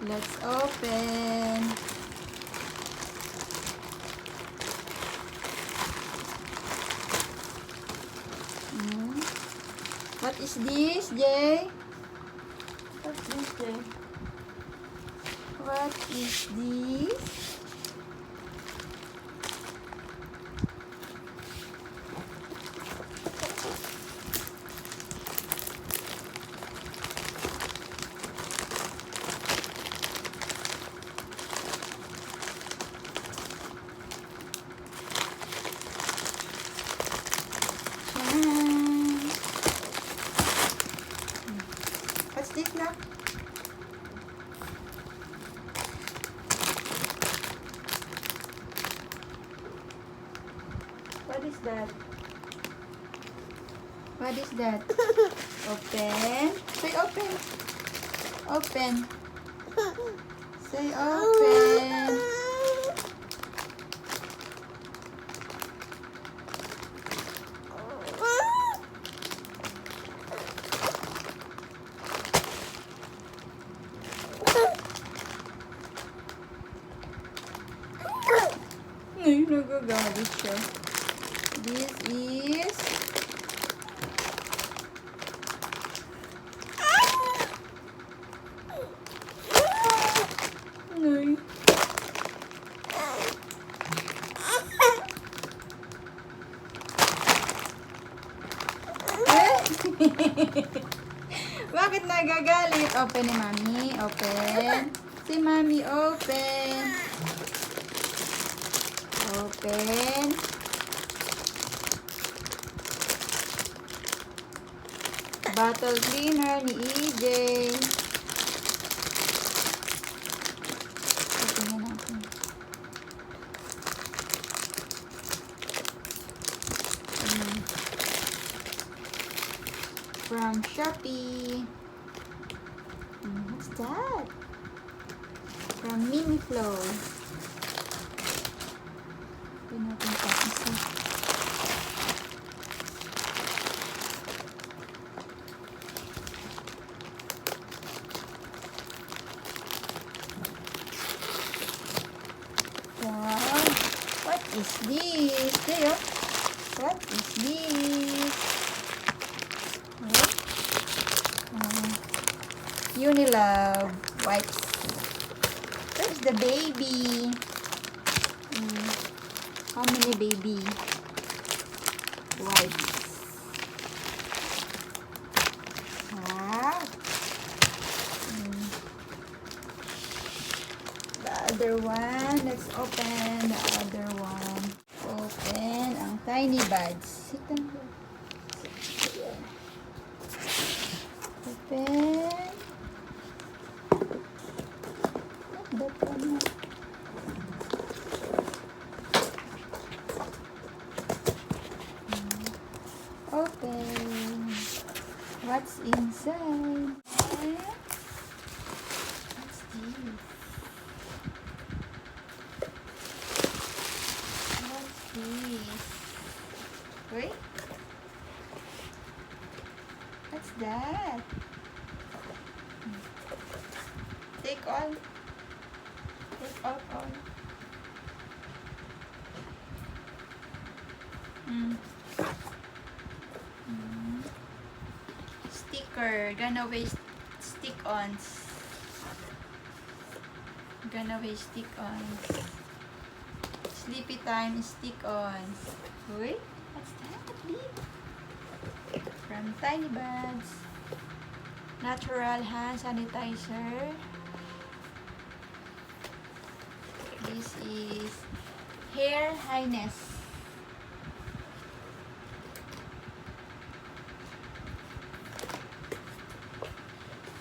Let's open. What is this, Jay? What's this, Jay? What is this? What's this now? What is that? What is that? Open. Say open. Open. Say open. Ay, nagagalit siya. This is Ay. Bakit nagagalit? Open ni Mami. Open. Si Mami, open. Open. Bottle cleaner ni EJ. Tingnan natin. From Shopee. What's that? From Mimi Flow. Tingnan natin pa isa. Wow. What is this? There. What is this? Unilove wipes. Where's the baby? How many baby wipes? Ah. The other one. Let's open the other one. Open ang tiny buds. Sit down. Open. That one. Open. What's inside? What's this? What's this? Wait. What's that? Take all. Take out all. Sticker. Gunaway stick-ons. Gunaway stick-ons. Sleepy time stick-ons. Wait. What's that? From Tiny Buds. Natural hand sanitizer. This is Hair Highness.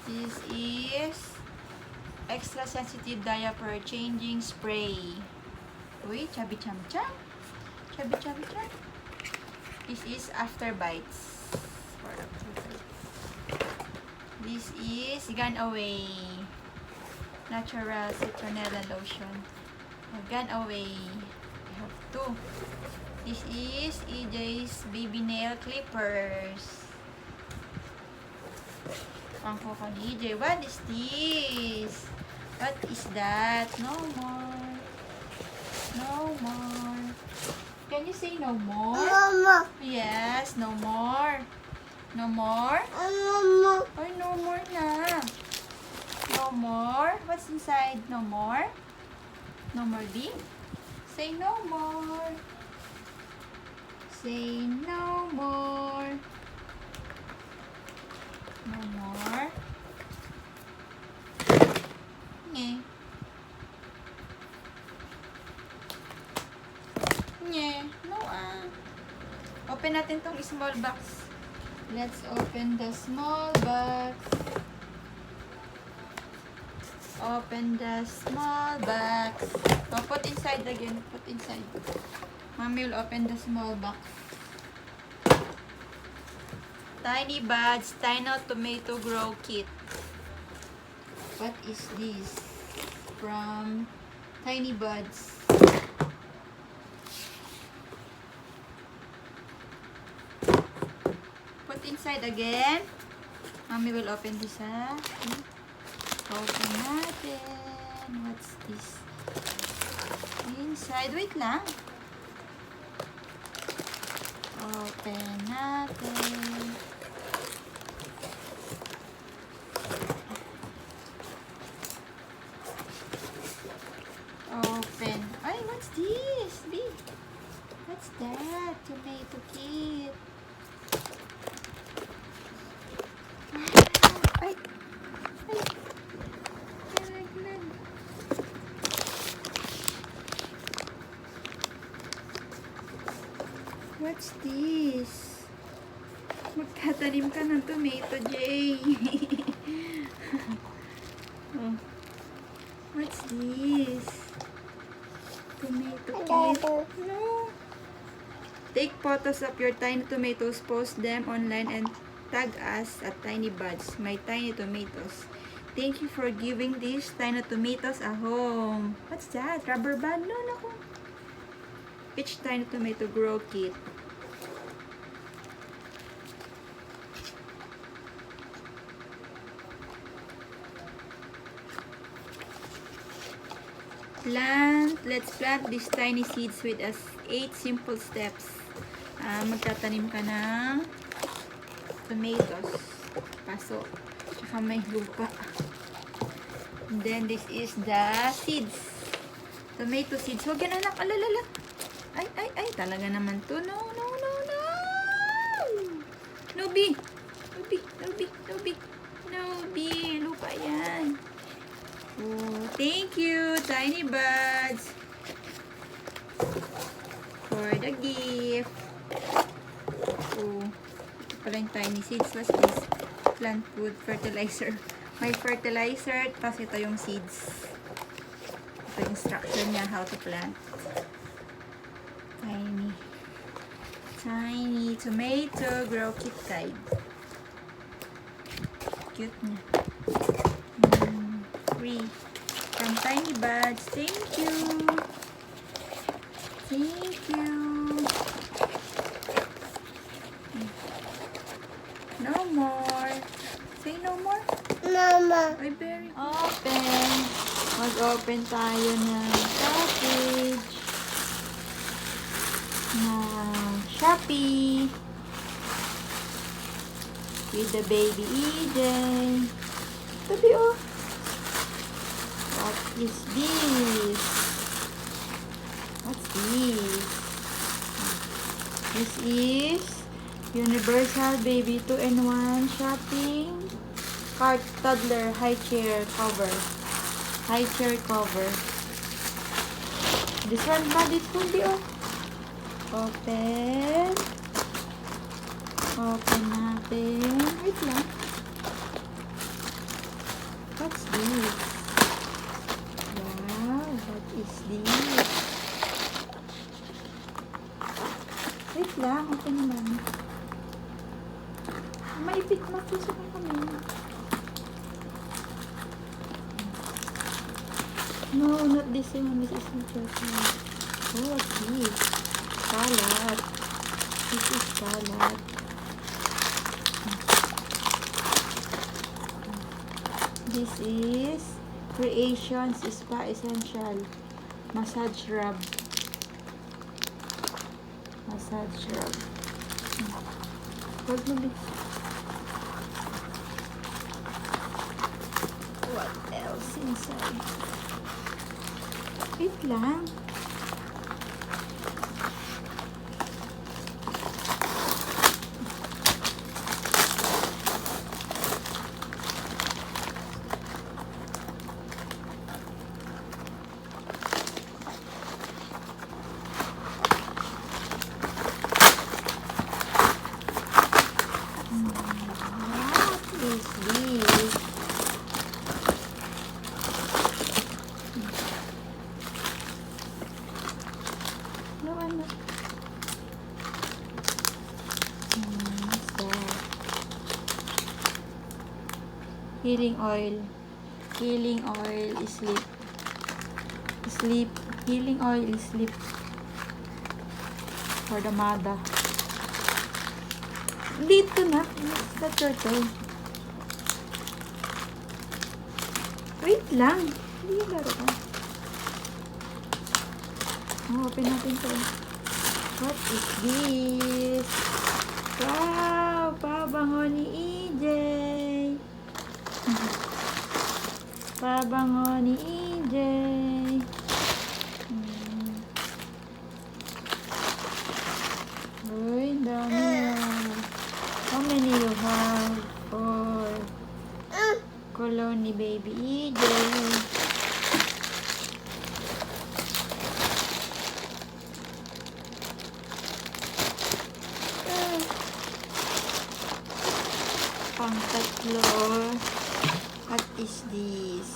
This is Extra Sensitive Diaper Changing Spray. Uy, chubby cham cham. Chubby chubby cham. This is After Bites. This is Gone Away Natural Citronella Lotion. Gone Away. We have two. This is EJ's Baby Nail Clippers. Ang kuko ni EJ. What is this? What is that? No more. No more. Can you say no more? Mama. Yes, no more. No more? Mama. Ay, no more na. No more? What's inside? No more? No more D? Say no more. Say no more. No more. Nye. Nye. No Open natin tong small box. Let's open the small box. Open the small box. Oh, put inside again. Put inside. Mommy will open the small box. Tiny Buds Tiny Tomato Grow Kit. What is this? From Tiny Buds. Put inside again. Mommy will open this, ha? Open natin. What's this? Inside. Wait lang. Open natin. Open. Ay, what's this? B. What's that? Tomato kit. Ay. Ay. Nalaglag. What's this? Magtatanim ka ng tomato, Jay. Oh. What's this? Tomato kit. No. Take photos of your tiny tomatoes, post them online, and tag us at Tiny Buds, my tiny tomatoes. Thank you for giving these tiny tomatoes a home. What's that? Rubber band? No, naku. Each tiny tomato grow kit. Let's plant these tiny seeds with us 8 simple steps. Magtatanim ka ng tomatoes. Paso. Tsaka may lupa. And then this is the seeds. Tomato seeds. Huwag yan anak. Alalala. Ay. Talaga naman to. No. No, B. Lupa yan. Oh, thank you, Tiny Buds, for the gift. Oh, ito pala yung tiny seeds. What's this? Plant food fertilizer. May fertilizer, tapos ito yung seeds. Ito yung instruction niya how to plant. Tiny tomato grow kit guide. Cute niya. Free from Tiny Buds. Thank you. No more. Say no more. Mama. Ay, very open. Mag-open tayo ng package na Shopee with the baby Eden. Sabi, oh. What is this? What's this? This is Universal Baby 2-in-1 Shopping Cart Toddler High Chair Cover. This one ba? This one di, oh. Open natin. Wait lang. What's this? Wow, what is this? Wait lang, open naman. Maipit matusok na kami. No, not this one. This is not this one. Oh, what's this? Salad. This is salad. This is Creations Spa Essential. Massage rub. Massage rub. Huwag mo What else inside? Wait lang. What is this? No, ano? What's that? Healing oil. Healing oil is sleep. Sleep. Healing oil is sleep. For the mother. Dito na. It's the turtle. Wait lang. Hindi yung laro ka. Oh, open natin to. What is this? Wow! Pabango ni EJ. Pabango ni EJ. Uy, dami yan. How many you have? 4. Cologne ni baby EJ. Pang-tatlo. What is this?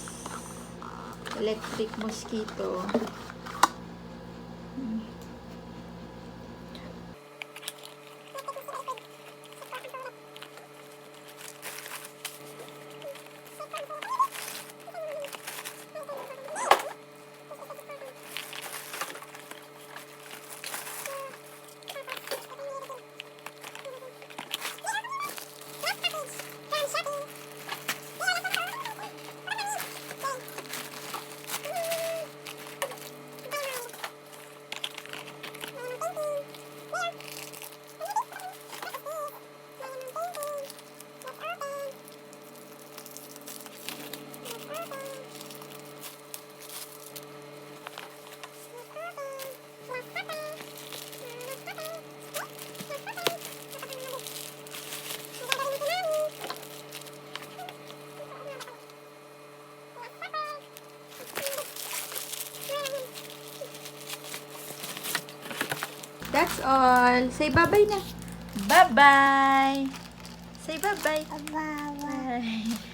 Electric mosquito. That's all. Say bye-bye na. Bye-bye. Say bye-bye. Bye. Bye.